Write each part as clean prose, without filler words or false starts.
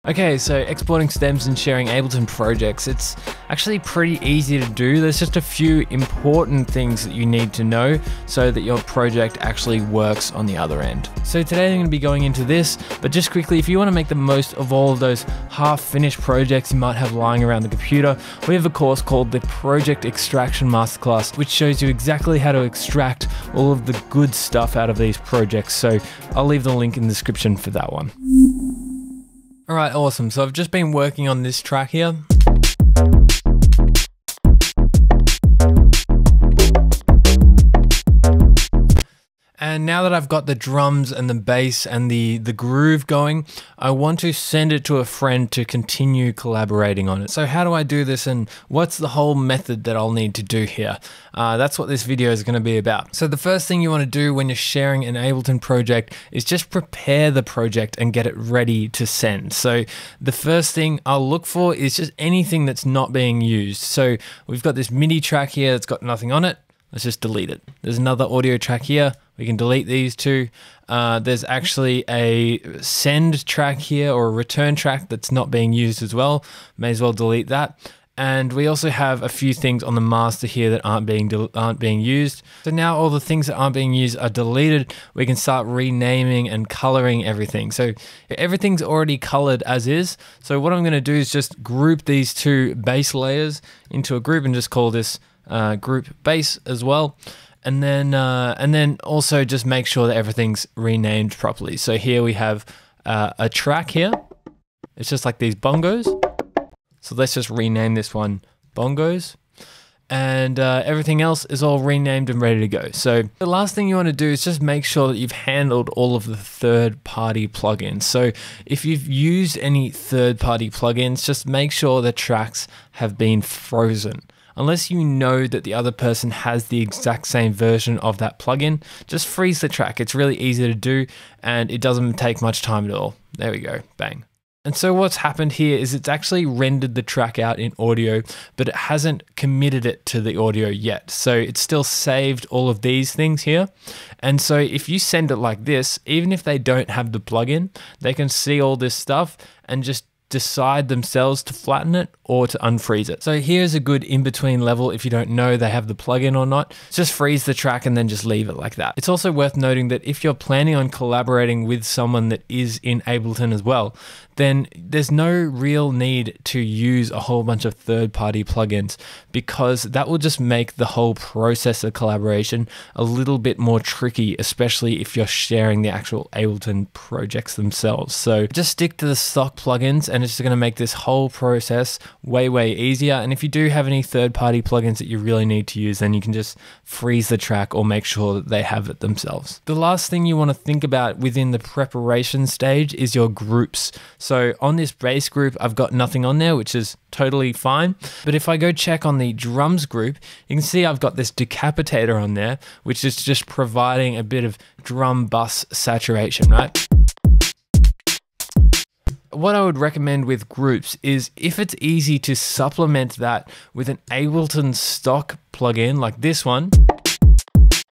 Okay, so exporting stems and sharing Ableton projects, it's actually pretty easy to do. There's just a few important things that you need to know so that your project actually works on the other end. So today I'm going to be going into this, but just quickly, if you want to make the most of all of those half-finished projects you might have lying around the computer, we have a course called the Project Extraction Masterclass, which shows you exactly how to extract all of the good stuff out of these projects. So I'll leave the link in the description for that one. All right, awesome. So I've just been working on this track here. And now that I've got the drums and the bass and the groove going, I want to send it to a friend to continue collaborating on it. So how do I do this, and what's the whole method that I'll need to do here? That's what this video is going to be about. So the first thing you want to do when you're sharing an Ableton project is just prepare the project and get it ready to send. So the first thing I'll look for is just anything that's not being used. So we've got this MIDI track here that's got nothing on it. Let's just delete it. There's another audio track here. We can delete these two. There's actually a send track here, or a return track that's not being used as well. May as well delete that. And we also have a few things on the master here that aren't being used. So now all the things that aren't being used are deleted. We can start renaming and coloring everything. So everything's already colored as is. So what I'm going to do is just group these two bass layers into a group and just call this group bass as well. And then also just make sure that everything's renamed properly. So here we have a track here. It's just like these bongos. So let's just rename this one bongos. And everything else is all renamed and ready to go. So the last thing you want to do is just make sure that you've handled all of the third-party plugins. So if you've used any third-party plugins, just make sure the tracks have been frozen. Unless you know that the other person has the exact same version of that plugin, just freeze the track. It's really easy to do and it doesn't take much time at all. There we go, bang. And so what's happened here is it's actually rendered the track out in audio, but it hasn't committed it to the audio yet. So it's still saved all of these things here. And so if you send it like this, even if they don't have the plugin, they can see all this stuff and just decide themselves to flatten it or to unfreeze it. So here's a good in-between level if you don't know they have the plugin or not. Just freeze the track and then just leave it like that. It's also worth noting that if you're planning on collaborating with someone that is in Ableton as well, then there's no real need to use a whole bunch of third-party plugins, because that will just make the whole process of collaboration a little bit more tricky, especially if you're sharing the actual Ableton projects themselves. So just stick to the stock plugins and it's just going to make this whole process way easier. And if you do have any third-party plugins that you really need to use, then you can just freeze the track or make sure that they have it themselves. The last thing you want to think about within the preparation stage is your groups. So on this bass group, I've got nothing on there, which is totally fine. But if I go check on the drums group, you can see I've got this decapitator on there, which is just providing a bit of drum bus saturation, right? What I would recommend with groups is, if it's easy to supplement that with an Ableton stock plugin like this one,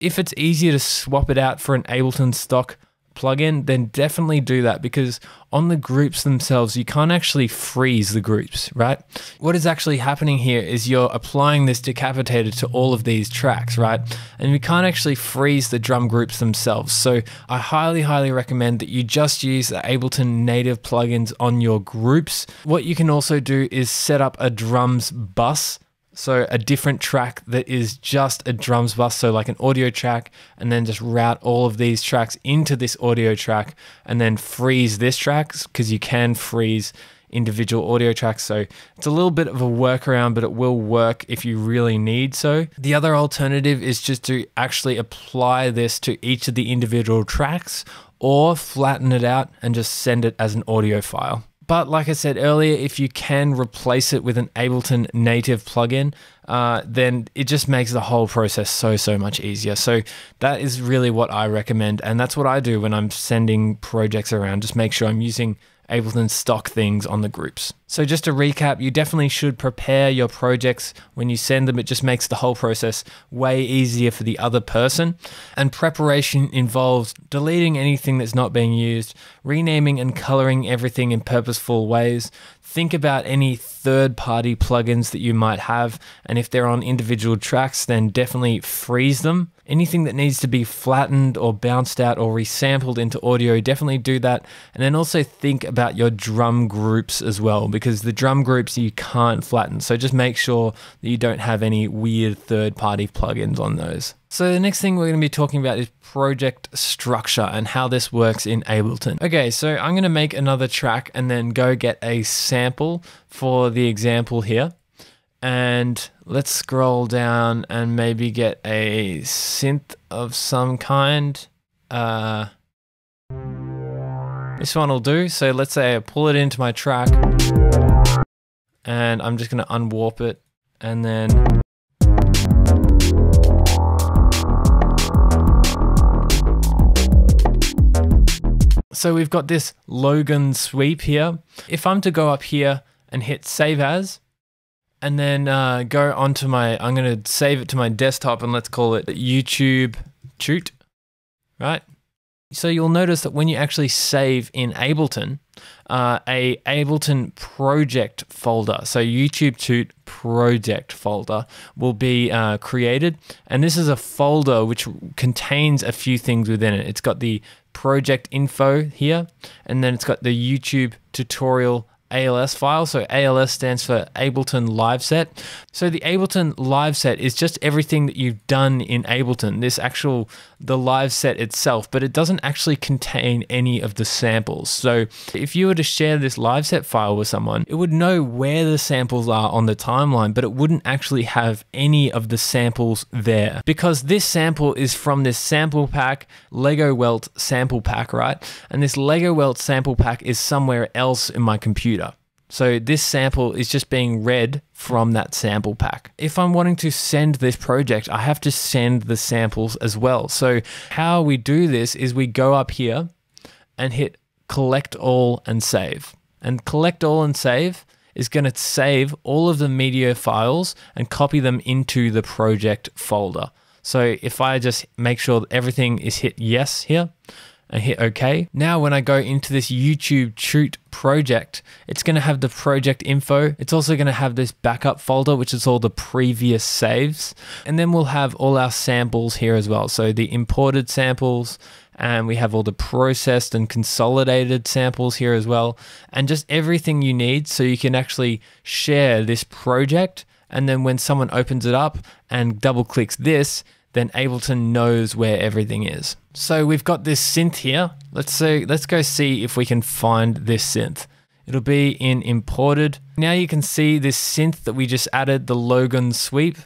if it's easier to swap it out for an Ableton stock plugin, then definitely do that, because on the groups themselves, you can't actually freeze the groups, right? What is actually happening here is you're applying this decapitator to all of these tracks, right? And you can't actually freeze the drum groups themselves. So I highly recommend that you just use the Ableton native plugins on your groups. What you can also do is set up a drums bus. So a different track that is just a drums bus, so like an audio track, and then just route all of these tracks into this audio track and then freeze this track, because you can freeze individual audio tracks. So it's a little bit of a workaround, but it will work if you really need so. The other alternative is just to actually apply this to each of the individual tracks, or flatten it out and just send it as an audio file. But like I said earlier, if you can replace it with an Ableton native plugin, then it just makes the whole process so much easier. So that is really what I recommend. And that's what I do when I'm sending projects around. Just make sure I'm using Ableton stock things on the groups. So just to recap, you definitely should prepare your projects when you send them. It just makes the whole process way easier for the other person. And preparation involves deleting anything that's not being used, renaming and coloring everything in purposeful ways. Think about any third-party plugins that you might have, and if they're on individual tracks, then definitely freeze them. Anything that needs to be flattened or bounced out or resampled into audio, definitely do that. And then also think about your drum groups as well, because the drum groups you can't flatten. So just make sure that you don't have any weird third-party plugins on those. So the next thing we're going to be talking about is project structure and how this works in Ableton. Okay, so I'm going to make another track and then go get a sample for the example here. And let's scroll down and maybe get a synth of some kind. This one will do. So let's say I pull it into my track and I'm just going to unwarp it and then so we've got this Logan sweep here. If I'm to go up here and hit save as, and then go onto I'm going to save it to my desktop and let's call it YouTube Shoot, right? So you'll notice that when you actually save in Ableton, a Ableton project folder, so YouTube Shoot project folder will be created. And this is a folder which contains a few things within it. It's got the project info here, and then it's got the YouTube tutorial ALS file. So ALS stands for Ableton Live Set. So the Ableton Live Set is just everything that you've done in Ableton, the live set itself, but it doesn't actually contain any of the samples. So if you were to share this live set file with someone, it would know where the samples are on the timeline, but it wouldn't actually have any of the samples there, because this sample is from this sample pack, Lego Welt sample pack, right? And this Lego Welt sample pack is somewhere else in my computer. So this sample is just being read from that sample pack. If I'm wanting to send this project, I have to send the samples as well. So how we do this is we go up here and hit collect all and save. And collect all and save is going to save all of the media files and copy them into the project folder. So if I just make sure that everything is hit yes here, and hit OK. Now when I go into this YouTube Shoot project, it's going to have the project info. It's also going to have this backup folder, which is all the previous saves. And then we'll have all our samples here as well. So the imported samples, and we have all the processed and consolidated samples here as well. And just everything you need so you can actually share this project. And then when someone opens it up and double clicks this, then Ableton knows where everything is. So we've got this synth here. Let's go see if we can find this synth. It'll be in imported. Now you can see this synth that we just added, the Logan sweep,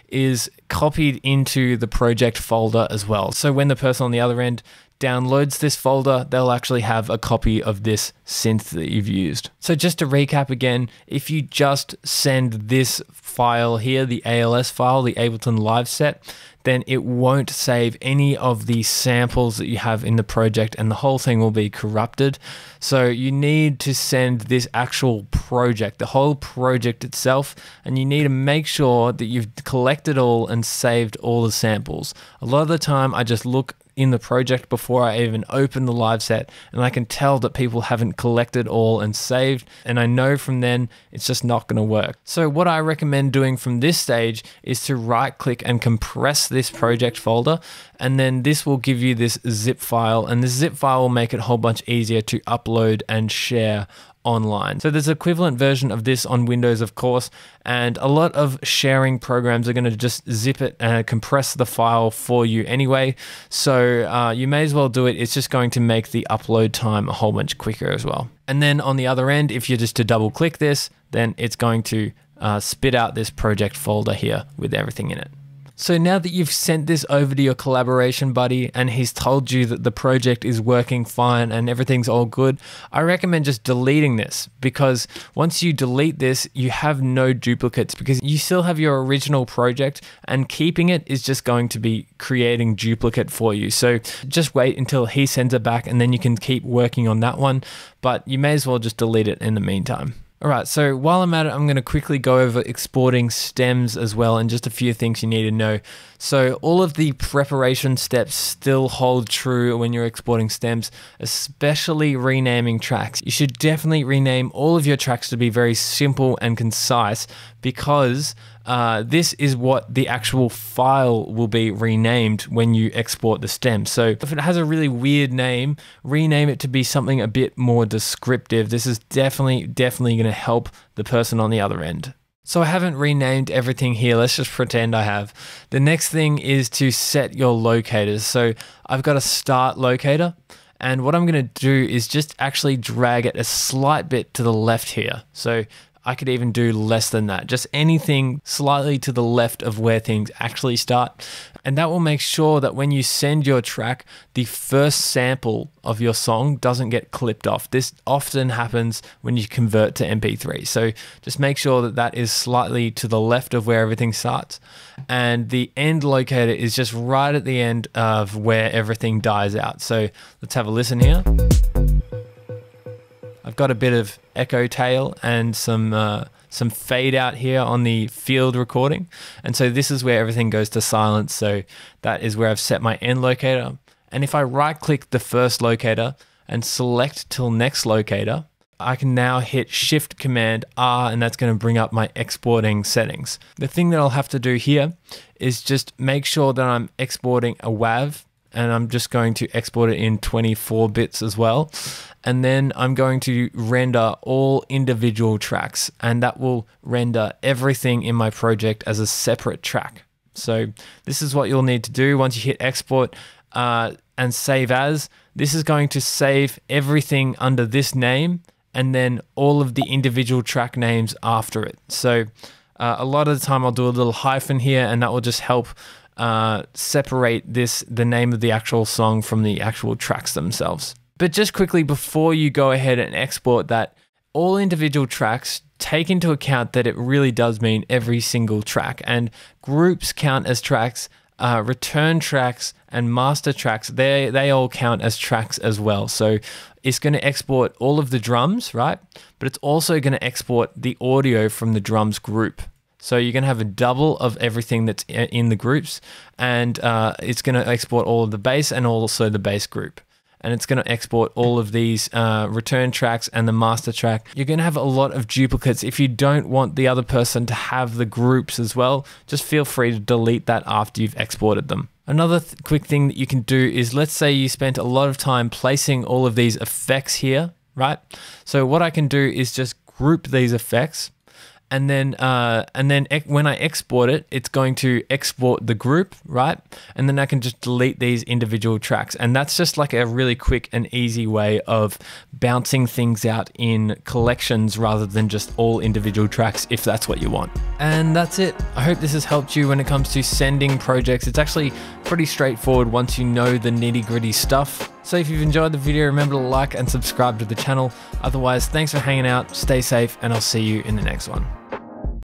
is copied into the project folder as well. So when the person on the other end downloads this folder, they'll actually have a copy of this synth that you've used. So just to recap again, if you just send this file here, the ALS file, the Ableton Live Set, then it won't save any of the samples that you have in the project and the whole thing will be corrupted. So you need to send this actual project, the whole project itself, and you need to make sure that you've collected all and saved all the samples. A lot of the time I just look in the project before I even open the live set, and I can tell that people haven't collected all and saved, and I know from then it's just not going to work. So what I recommend doing from this stage is to right click and compress this project folder, and then this will give you this zip file, and this zip file will make it a whole bunch easier to upload and share online. So there's an equivalent version of this on Windows, of course, and a lot of sharing programs are going to just zip it and compress the file for you anyway. So you may as well do it. It's just going to make the upload time a whole bunch quicker as well. And then on the other end, if you're just to double click this, then it's going to spit out this project folder here with everything in it. So now that you've sent this over to your collaboration buddy and he's told you that the project is working fine and everything's all good, I recommend just deleting this, because once you delete this, you have no duplicates, because you still have your original project and keeping it is just going to be creating duplicate for you. So just wait until he sends it back and then you can keep working on that one, but you may as well just delete it in the meantime. All right, so while I'm at it, I'm going to quickly go over exporting stems as well, and just a few things you need to know. So all of the preparation steps still hold true when you're exporting stems, especially renaming tracks. You should definitely rename all of your tracks to be very simple and concise, because this is what the actual file will be renamed when you export the stem. So if it has a really weird name, rename it to be something a bit more descriptive. This is definitely going to help the person on the other end. So I haven't renamed everything here. Let's just pretend I have. The next thing is to set your locators. So I've got a start locator, and what I'm going to do is just actually drag it a slight bit to the left here. So I could even do less than that, just anything slightly to the left of where things actually start. And that will make sure that when you send your track, the first sample of your song doesn't get clipped off. This often happens when you convert to MP3. So just make sure that that is slightly to the left of where everything starts. And the end locator is just right at the end of where everything dies out. So let's have a listen here. I've got a bit of echo tail and some fade out here on the field recording. And so this is where everything goes to silence. So that is where I've set my end locator. And if I right click the first locator and select till next locator, I can now hit Shift Command R, and that's going to bring up my exporting settings. The thing that I'll have to do here is just make sure that I'm exporting a WAV, and I'm just going to export it in 24 bits as well. And then I'm going to render all individual tracks, and that will render everything in my project as a separate track. So this is what you'll need to do once you hit export and save as. This is going to save everything under this name, and then all of the individual track names after it. So a lot of the time I'll do a little hyphen here, and that will just help separate the name of the actual song from the actual tracks themselves. But just quickly before you go ahead and export that, all individual tracks, take into account that it really does mean every single track, and groups count as tracks, return tracks and master tracks, they all count as tracks as well. So it's going to export all of the drums, right? But it's also going to export the audio from the drums group. So you're going to have a double of everything that's in the groups, and it's going to export all of the bass and also the bass group. And it's going to export all of these return tracks and the master track. You're going to have a lot of duplicates. If you don't want the other person to have the groups as well, just feel free to delete that after you've exported them. Another quick thing that you can do is, let's say you spent a lot of time placing all of these effects here, right? So what I can do is just group these effects, and then when I export it, it's going to export the group, right? And then I can just delete these individual tracks. And that's just like a really quick and easy way of bouncing things out in collections rather than just all individual tracks, if that's what you want. And that's it. I hope this has helped you when it comes to sending projects. It's actually pretty straightforward once you know the nitty-gritty stuff. So if you've enjoyed the video, remember to like and subscribe to the channel. Otherwise, thanks for hanging out, stay safe, and I'll see you in the next one.